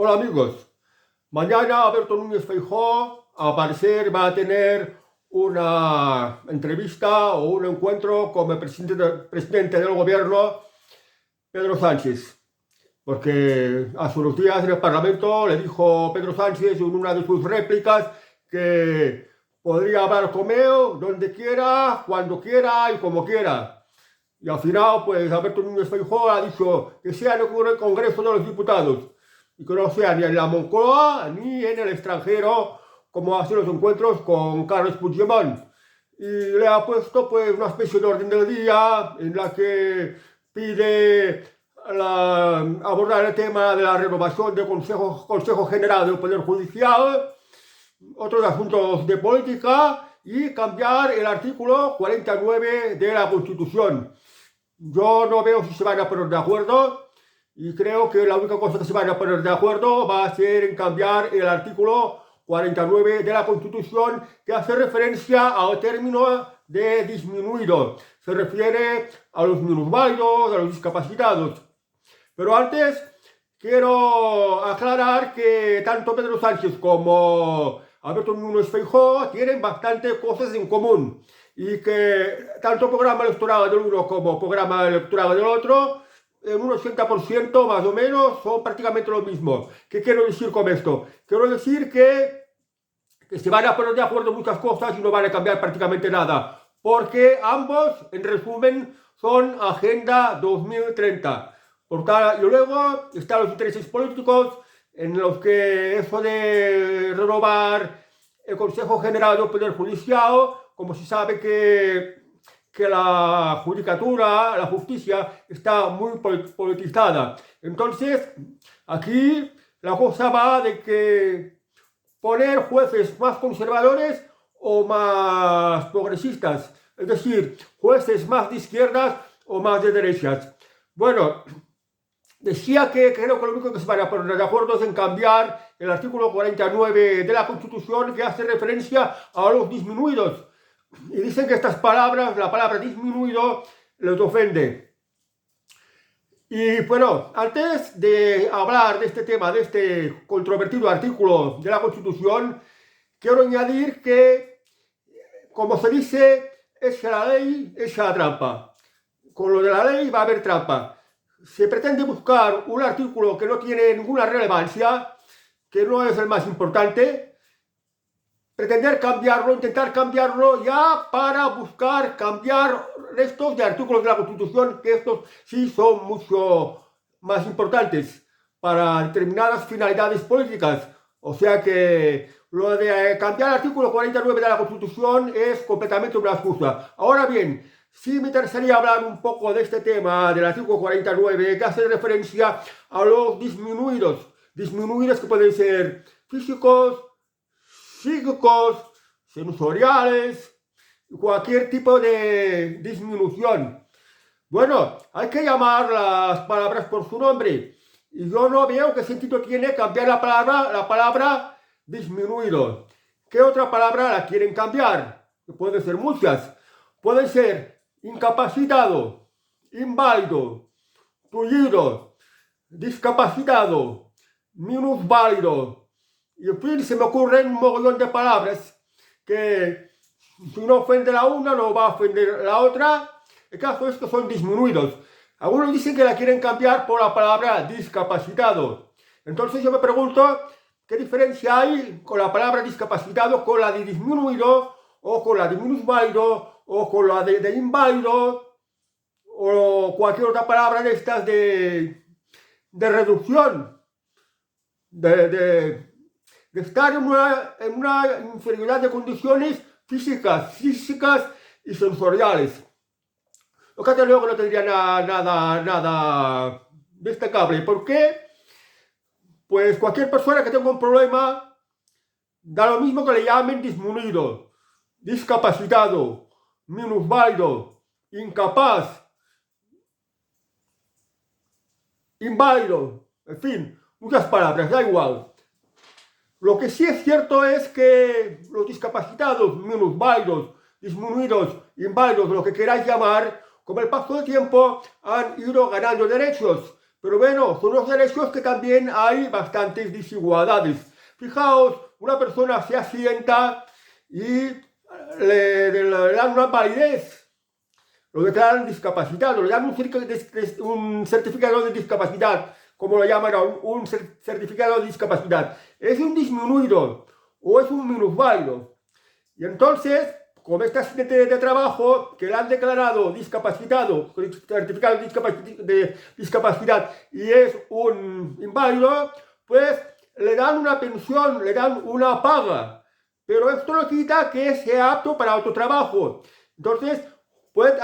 Hola amigos, mañana Alberto Núñez Feijóo al parecer va a tener una entrevista o un encuentro con el presidente del gobierno, Pedro Sánchez, porque hace unos días en el Parlamento le dijo Pedro Sánchez en una de sus réplicas que podría hablar con él donde quiera, cuando quiera y como quiera. Y al final, pues Alberto Núñez Feijóo ha dicho que sea en el Congreso de los Diputados y que no sea ni en la Moncloa ni en el extranjero, como hacen los encuentros con Carles Puigdemont. Y le ha puesto pues una especie de orden del día en la que pide abordar el tema de la renovación del Consejo General del Poder Judicial, otros asuntos de política y cambiar el artículo 49 de la Constitución. Yo no veo si se van a poner de acuerdo y creo que la única cosa que se van a poner de acuerdo va a ser en cambiar el artículo 49 de la Constitución, que hace referencia al término de disminuido. Se refiere a los minusválidos, a los discapacitados. Pero antes quiero aclarar que tanto Pedro Sánchez como Alberto Núñez Feijóo tienen bastantes cosas en común y que tanto programa electoral del uno como programa electoral del otro, en un 80% más o menos, son prácticamente lo mismo. ¿Qué quiero decir con esto? Quiero decir que se van a poner de acuerdo en muchas cosas y no van a cambiar prácticamente nada, porque ambos, en resumen, son Agenda 2030. Y luego están los intereses políticos en los que eso de renovar el Consejo General del Poder Judicial, como se sabe que la judicatura, la justicia, está muy politizada. Entonces, aquí la cosa va de que poner jueces más conservadores o más progresistas, es decir, jueces más de izquierdas o más de derechas. Bueno, decía que creo que lo único que se van a poner de acuerdo es en cambiar el artículo 49 de la Constitución, que hace referencia a los disminuidos. Y dicen que estas palabras, la palabra disminuido, les ofende. Y bueno, antes de hablar de este tema, de este controvertido artículo de la Constitución, quiero añadir que, como se dice, echa la ley, echa la trampa. Con lo de la ley va a haber trampa. Se pretende buscar un artículo que no tiene ninguna relevancia, que no es el más importante, pretender cambiarlo, intentar cambiarlo ya para buscar cambiar restos de artículos de la Constitución, que estos sí son mucho más importantes para determinadas finalidades políticas. O sea que lo de cambiar el artículo 49 de la Constitución es completamente una excusa. Ahora bien, sí me interesaría hablar un poco de este tema del artículo 49, que hace referencia a los disminuidos. Disminuidos que pueden ser físicos, psíquicos, sensoriales, cualquier tipo de disminución. Bueno, hay que llamar las palabras por su nombre. Y yo no veo qué sentido tiene cambiar la palabra disminuido. ¿Qué otra palabra la quieren cambiar? Pueden ser muchas. Pueden ser incapacitado, inválido, tullido, discapacitado, minusválido. Y en fin, se me ocurren un mogollón de palabras que si no ofende la una, no va a ofender la otra. El caso es que son disminuidos. Algunos dicen que la quieren cambiar por la palabra discapacitado. Entonces yo me pregunto, ¿qué diferencia hay con la palabra discapacitado con la de disminuido, o con la de minusválido, o con la de inválido, o cualquier otra palabra de estas de reducción, de estar en una inferioridad de condiciones físicas y sensoriales? Lo que desde luego no tendría nada destacable. ¿Por qué? Pues cualquier persona que tenga un problema, da lo mismo que le llamen disminuido, discapacitado, minusválido, incapaz, inválido, en fin, muchas palabras, da igual. Lo que sí es cierto es que los discapacitados, minusválidos, disminuidos, inválidos, lo que queráis llamar, con el paso del tiempo han ido ganando derechos, Pero bueno, son los derechos que también hay bastantes desigualdades. Fijaos, una persona se asienta y le dan una validez, lo declaran discapacitado, le dan un certificado de discapacidad, como lo llaman, un certificado de discapacidad. Es un disminuido o es un minusválido. Y entonces, como este accidente de trabajo que le han declarado discapacitado, certificado de discapacidad, y es un inválido, pues le dan una pensión, le dan una paga. Pero esto no quita que sea apto para otro trabajo. Entonces, puede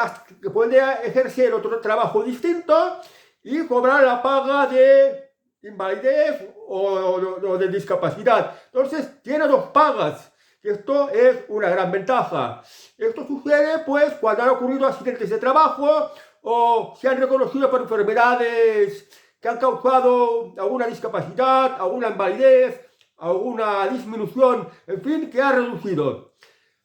ejercer otro trabajo distinto y cobrar la paga de invalidez o de discapacidad. Entonces, tiene dos pagas. Esto es una gran ventaja. Esto sucede pues cuando han ocurrido accidentes de trabajo o se han reconocido por enfermedades que han causado alguna discapacidad, alguna invalidez, alguna disminución, en fin, que ha reducido.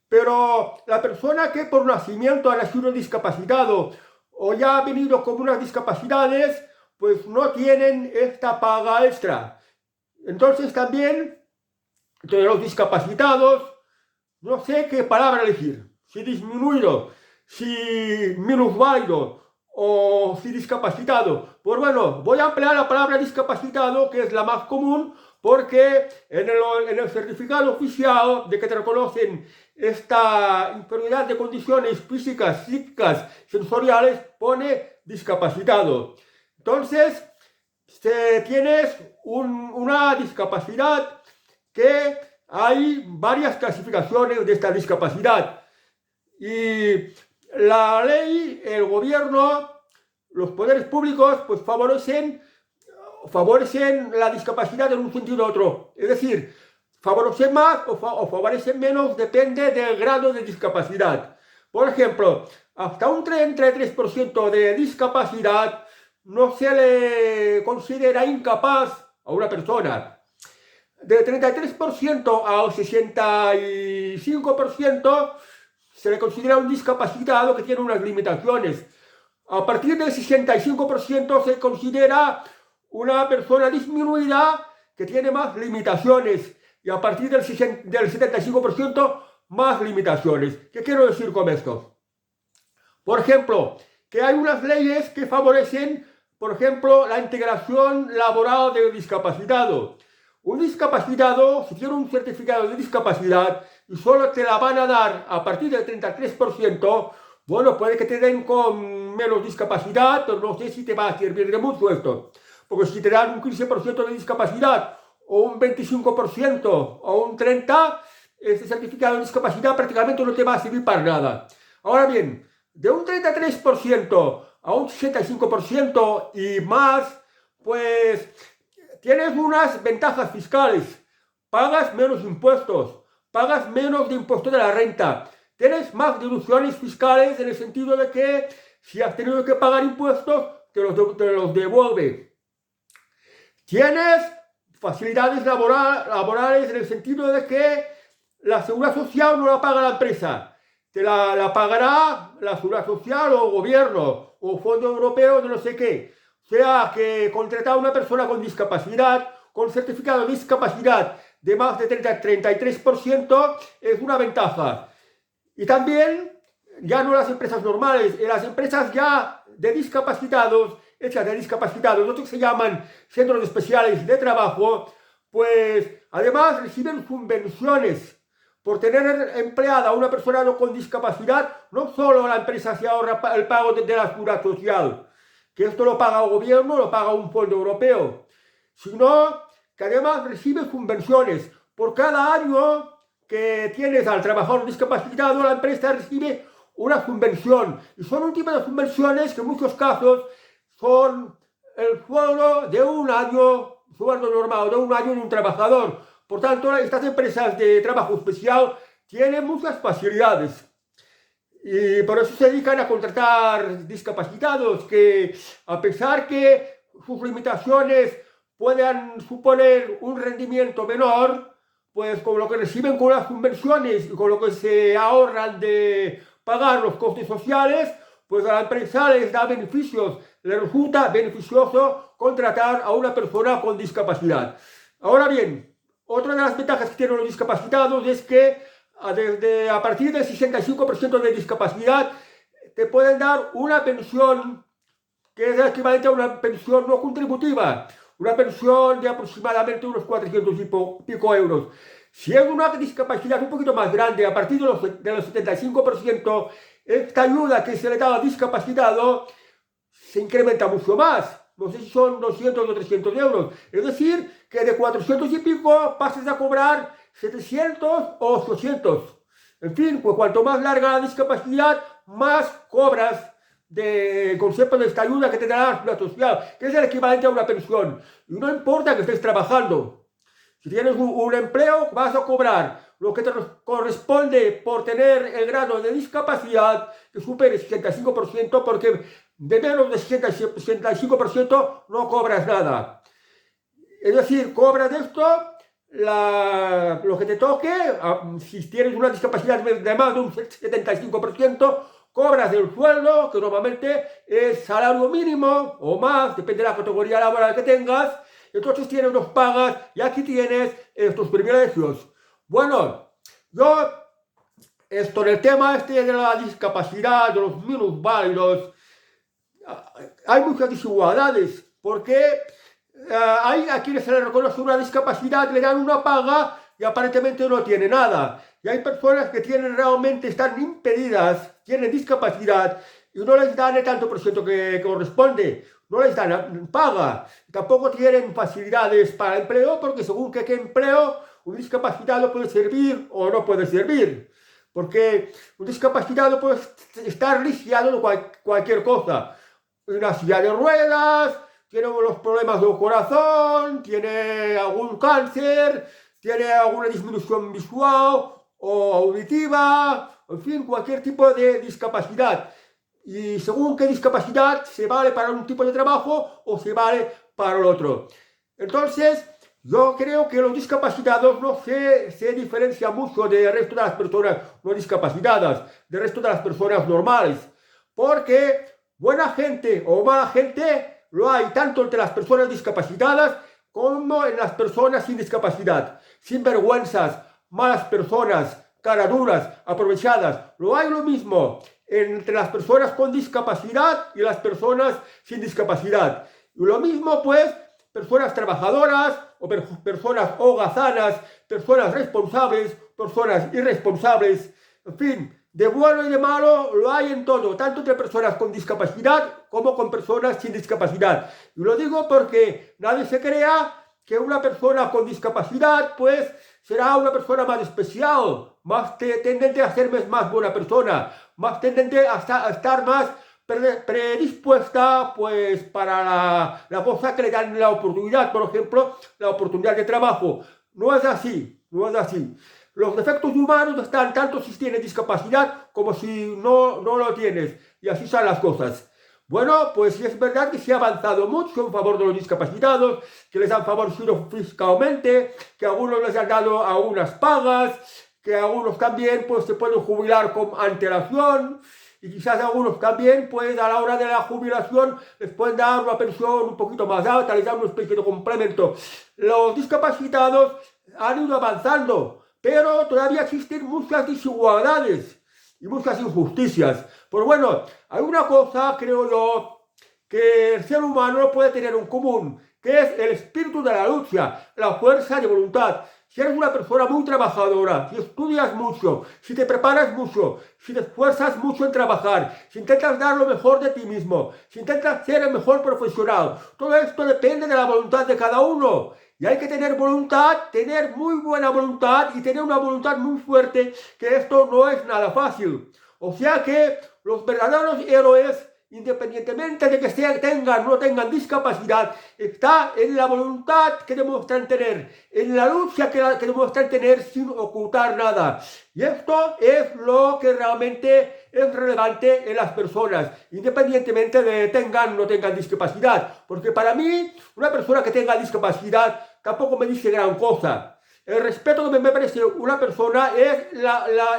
Pero la persona que por nacimiento ha nacido discapacitado o ya ha venido con unas discapacidades, pues no tienen esta paga extra. Entonces también, entre los discapacitados, no sé qué palabra elegir, si disminuido, si minusválido o si discapacitado. Pues bueno, voy a emplear la palabra discapacitado, que es la más común, porque en el certificado oficial de que te reconocen esta inferioridad de condiciones físicas, psíquicas, sensoriales, pone discapacitado. Entonces, tienes una discapacidad que hay varias clasificaciones de esta discapacidad. Y la ley, el gobierno, los poderes públicos, pues favorecen la discapacidad en un sentido u otro. Es decir, favorecen más o favorecen menos, depende del grado de discapacidad. Por ejemplo, hasta un 33% de discapacidad no se le considera incapaz a una persona. Del 33% al 65% se le considera un discapacitado que tiene unas limitaciones. A partir del 65% se considera una persona disminuida que tiene más limitaciones. Y a partir del 75% más limitaciones. ¿Qué quiero decir con esto? Por ejemplo, que hay unas leyes que favorecen, por ejemplo, la integración laboral del discapacitado. Un discapacitado, si tiene un certificado de discapacidad y solo te la van a dar a partir del 33%, bueno, puede que te den con menos discapacidad, pero no sé si te va a servir de mucho esto. Porque si te dan un 15% de discapacidad, o un 25%, o un 30%, este certificado de discapacidad prácticamente no te va a servir para nada. Ahora bien, de un 33% a un 65% y más, pues tienes unas ventajas fiscales, pagas menos impuestos, pagas menos de impuesto de la renta, tienes más deducciones fiscales en el sentido de que si has tenido que pagar impuestos, te los devuelve. Tienes facilidades laborales en el sentido de que la seguridad social no la paga la empresa, te la pagará la seguridad social o gobierno o fondo europeo de no sé qué. O sea que contratar a una persona con discapacidad, con certificado de discapacidad de más de 33% es una ventaja. Y también, ya no las empresas normales, en las empresas ya de discapacitados, hechas de discapacitados, otros que se llaman centros especiales de trabajo, pues además reciben subvenciones por tener empleada a una persona con discapacidad. No solo la empresa se ahorra el pago de la seguridad social, que esto lo paga el gobierno, lo paga un fondo europeo, sino que además recibe subvenciones. Por cada año que tienes al trabajador discapacitado, la empresa recibe una subvención. Y son un tipo de subvenciones que en muchos casos son el sueldo de un año, sueldo normal de un año de un trabajador. Por tanto, estas empresas de trabajo especial tienen muchas facilidades. Y por eso se dedican a contratar discapacitados que, a pesar que sus limitaciones puedan suponer un rendimiento menor, pues con lo que reciben con las subvenciones y con lo que se ahorran de pagar los costes sociales, pues a la empresa les da beneficios, les resulta beneficioso contratar a una persona con discapacidad. Ahora bien, otra de las ventajas que tienen los discapacitados es que a partir del 65% de discapacidad te pueden dar una pensión que es equivalente a una pensión no contributiva, una pensión de aproximadamente unos 400 y pico euros. Si es una discapacidad un poquito más grande, a partir de los 75%, esta ayuda que se le da al discapacitado se incrementa mucho más. No sé si son 200 o 300 euros. Es decir, que de 400 y pico pasas a cobrar 700 o 800. En fin, pues cuanto más larga la discapacidad, más cobras de concepto de esta ayuda que te dará la Seguridad Social, que es el equivalente a una pensión. Y no importa que estés trabajando. Si tienes un empleo, vas a cobrar lo que te corresponde por tener el grado de discapacidad que supere el 65%, porque de menos de 65% no cobras nada. Es decir, cobras de esto lo que te toque. Si tienes una discapacidad de más de un 75%, cobras el sueldo, que normalmente es salario mínimo o más, depende de la categoría laboral que tengas. Entonces tienes dos pagas y aquí tienes estos privilegios. Bueno, yo, esto en el tema este de la discapacidad, de los minusválidos, hay muchas desigualdades, porque hay a quienes se les reconoce una discapacidad, le dan una paga y aparentemente no tiene nada. Y hay personas que realmente están impedidas, tienen discapacidad y no les dan el tanto por ciento que corresponde, no les dan paga, tampoco tienen facilidades para empleo, porque según qué empleo, un discapacitado puede servir o no puede servir, porque un discapacitado puede estar lisiado de cualquier cosa, una silla de ruedas, tiene unos problemas del corazón, tiene algún cáncer, tiene alguna disminución visual o auditiva, en fin, cualquier tipo de discapacidad. Y según qué discapacidad se vale para un tipo de trabajo o se vale para el otro. Entonces, yo creo que los discapacitados no se diferencian mucho del resto de las personas no discapacitadas, del resto de las personas normales. Porque buena gente o mala gente lo hay tanto entre las personas discapacitadas como en las personas sin discapacidad. Sinvergüenzas, malas personas, caraduras, aprovechadas. Lo hay lo mismo entre las personas con discapacidad y las personas sin discapacidad. Y lo mismo, pues, personas trabajadoras o personas holgazanas, personas responsables, personas irresponsables, en fin, de bueno y de malo lo hay en todo, tanto entre personas con discapacidad como con personas sin discapacidad. Y lo digo porque nadie se crea que una persona con discapacidad, pues, será una persona más especial, más tendente a ser más buena persona, más tendente a estar más predispuesta, pues, para la cosa que le dan la oportunidad, por ejemplo, la oportunidad de trabajo. No es así, no es así. Los defectos humanos están tanto si tienes discapacidad como si no lo tienes. Y así son las cosas. Bueno, pues sí es verdad que se ha avanzado mucho en favor de los discapacitados, que les han favorecido fiscalmente, que a algunos les han dado algunas pagas, que algunos también pues se pueden jubilar con antelación, y quizás algunos también pues a la hora de la jubilación les pueden dar una pensión un poquito más alta, les dan una especie de complemento. Los discapacitados han ido avanzando, pero todavía existen muchas desigualdades y muchas injusticias. Pues bueno, hay una cosa, creo yo, que el ser humano puede tener en común, que es el espíritu de la lucha, la fuerza de voluntad. Si eres una persona muy trabajadora, si estudias mucho, si te preparas mucho, si te esfuerzas mucho en trabajar, si intentas dar lo mejor de ti mismo, si intentas ser el mejor profesional, todo esto depende de la voluntad de cada uno. Y hay que tener voluntad, tener muy buena voluntad y tener una voluntad muy fuerte, que esto no es nada fácil. O sea que los verdaderos héroes, independientemente de que tengan o no tengan discapacidad, está en la voluntad que demuestran tener, en la lucha que demuestran tener sin ocultar nada. Y esto es lo que realmente es relevante en las personas, independientemente de tengan o no tengan discapacidad. Porque para mí, una persona que tenga discapacidad tampoco me dice gran cosa. El respeto que me merece una persona es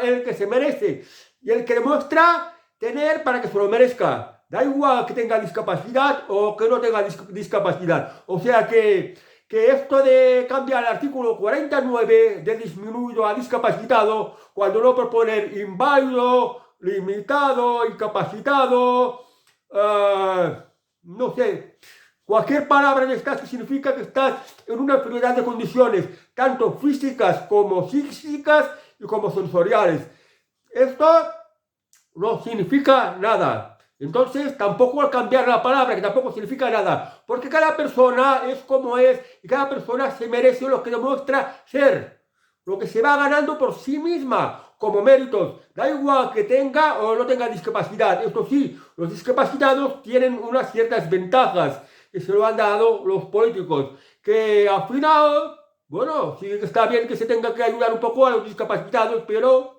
el que se merece y el que demuestra tener para que se lo merezca. Da igual que tenga discapacidad o que no tenga discapacidad. O sea que esto de cambiar el artículo 49 de disminuido a discapacitado, cuando no proponer inválido, limitado, incapacitado, no sé, cualquier palabra de estas que significa que estás en una inferioridad de condiciones, tanto físicas como psíquicas y como sensoriales. Esto no significa nada. Entonces, tampoco al cambiar la palabra, que tampoco significa nada, porque cada persona es como es y cada persona se merece lo que demuestra ser, lo que se va ganando por sí misma como méritos. Da igual que tenga o no tenga discapacidad. Esto sí, los discapacitados tienen unas ciertas ventajas que se lo han dado los políticos, que al final, bueno, sí que está bien que se tenga que ayudar un poco a los discapacitados, pero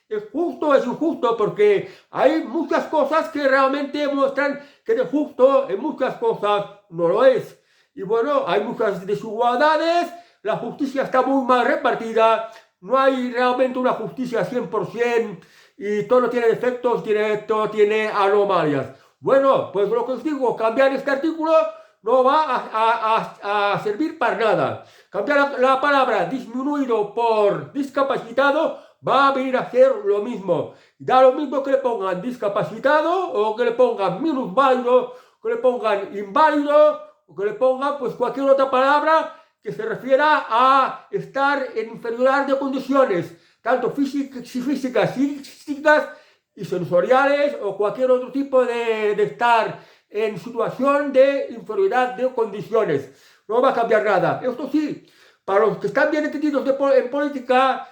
es justo, es injusto, porque hay muchas cosas que realmente muestran que de justo en muchas cosas no lo es. Y bueno, hay muchas desigualdades, la justicia está muy mal repartida, no hay realmente una justicia 100% y todo tiene defectos, todo tiene anomalias. Bueno, pues lo que os digo, cambiar este artículo no va a servir para nada. Cambiar la palabra disminuido por discapacitado va a venir a hacer lo mismo. Da lo mismo que le pongan discapacitado o que le pongan minusválido, que le pongan inválido o que le pongan pues cualquier otra palabra que se refiera a estar en inferioridad de condiciones, tanto físicas, psíquicas y sensoriales o cualquier otro tipo de estar en situación de inferioridad de condiciones. No va a cambiar nada. Esto sí, para los que están bien entendidos en política,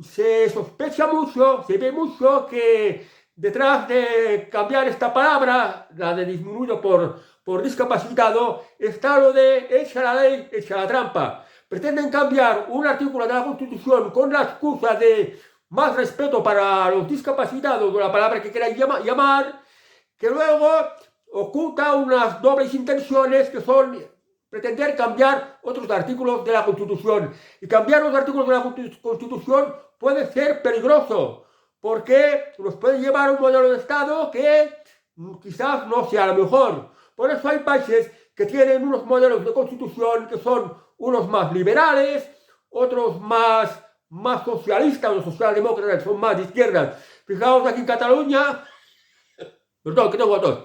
se sospecha mucho, se ve mucho que detrás de cambiar esta palabra, la de disminuido por discapacitado, está lo de echa la ley, echa la trampa. Pretenden cambiar un artículo de la Constitución con la excusa de más respeto para los discapacitados, o la palabra que queráis llamar, que luego oculta unas dobles intenciones que son pretender cambiar otros artículos de la Constitución. Y cambiar los artículos de la Constitución puede ser peligroso, porque nos puede llevar a un modelo de Estado que quizás no sea lo mejor. Por eso hay países que tienen unos modelos de Constitución que son unos más liberales, otros más socialistas, los socialdemócratas son más de izquierdas. Fijaos aquí en Cataluña, perdón, que tengo tos.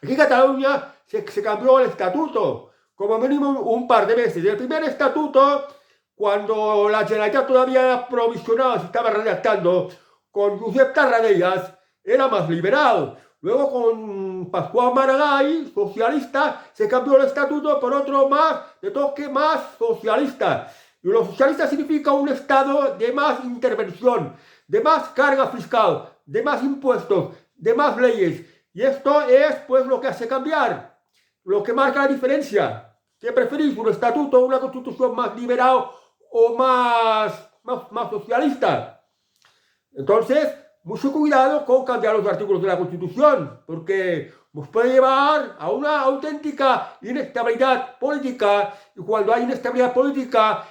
Aquí en Cataluña se cambió el estatuto, como mínimo un par de veces. El primer estatuto, cuando la Generalitat todavía provisional se estaba redactando, con Josep Tarradellas, era más liberal. Luego con Pascual Maragall, socialista, se cambió el estatuto por otro más, de toque más socialista. Y lo socialista significa un estado de más intervención, de más carga fiscal, de más impuestos, de más leyes. Y esto es pues lo que hace cambiar, lo que marca la diferencia. ¿Qué preferís? ¿Un estatuto, una constitución más liberal o más socialista? Entonces, mucho cuidado con cambiar los artículos de la Constitución, porque nos puede llevar a una auténtica inestabilidad política, y cuando hay inestabilidad política,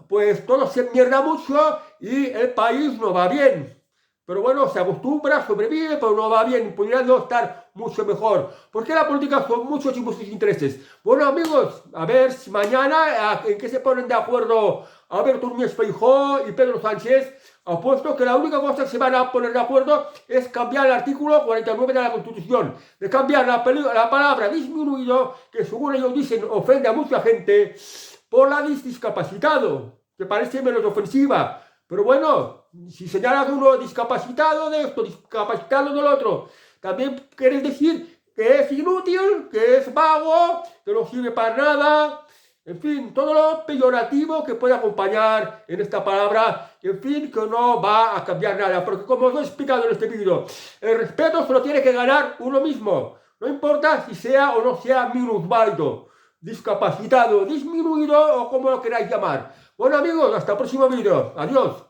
pues todo se mierda mucho y el país no va bien. Pero bueno, se acostumbra, sobrevive, pero no va bien, podría no estar mucho mejor. Porque la política son muchos y muchos intereses. Bueno, amigos, a ver si mañana en qué se ponen de acuerdo Alberto Núñez Feijóo y Pedro Sánchez. Apuesto que la única cosa que se van a poner de acuerdo es cambiar el artículo 49 de la Constitución. De cambiar la palabra disminuido, que según ellos dicen ofende a mucha gente, por la discapacitado, que parece menos ofensiva. Pero bueno, si señalas uno discapacitado de esto, discapacitado del otro, también quieres decir que es inútil, que es vago, que no sirve para nada. En fin, todo lo peyorativo que puede acompañar en esta palabra, en fin, que no va a cambiar nada. Porque como os he explicado en este vídeo, el respeto se lo tiene que ganar uno mismo. No importa si sea o no sea minusválido, discapacitado, disminuido o como lo queráis llamar. Bueno amigos, hasta el próximo vídeo. Adiós.